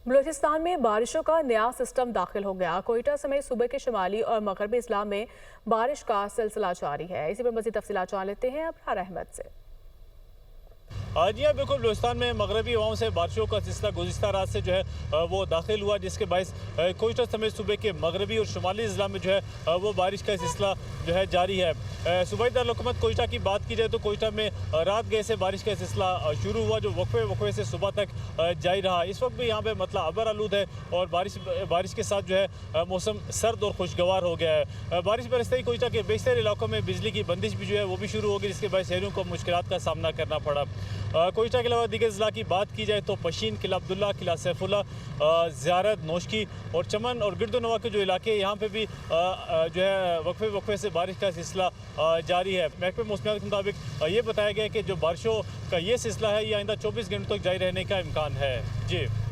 बलूचिस्तान में बारिशों का नया सिस्टम दाखिल हो गया। कोयटा समेत सूबे के शुमाली और मगरबी इस्लाम में बारिश का सिलसिला जारी है। इसी पर मज़ीद तफसीलात जान लेते हैं अबरार अहमद से। जी हाँ, बिल्कुल। बलूचिस्तान में मगरबी हवाओं से बारिशों का सिलसिला गुज़िश्ता रात से जो है वो दाखिल हुआ, जिसके बायस कोयटा समेत सूबे के मगरबी और शुमाली ज़िला में जो है वो बारिश का सिलसिला जो है जारी है। सूबाई दारुल-हुकूमत कोयटा की बात की जाए तो कोयटा में रात गए से बारिश का सिलसिला शुरू हुआ, जो वक्फे से सुबह तक जारी रहा। इस वक्त भी यहाँ पर मतलब अबर आलूद है और बारिश के साथ जो है मौसम सर्द और खुशगवार हो गया है। बारिश बरसते ही कोयटा के बेशतर इलाकों में बिजली की बंदिश भी जो है वो भी शुरू हो गई, जिसके बायस शहरियों को मुश्किलात का सामना करना पड़ा। कोयटा के अलावा दीगर ज़िला की बात की जाए तो पशीन, किला अब्दुल्ला, किला सैफुल्ला, ज़ियारत, नौशकी और चमन और गिरदोनवा के जो इलाके यहाँ पे भी जो है वक्फे से बारिश का सिलसिला जारी है। महकमे मौसमियात के मुताबिक ये बताया गया है कि जो बारिशों का ये सिलसिला है ये आइंदा 24 घंटों तक जारी रहने का इम्कान है। जी।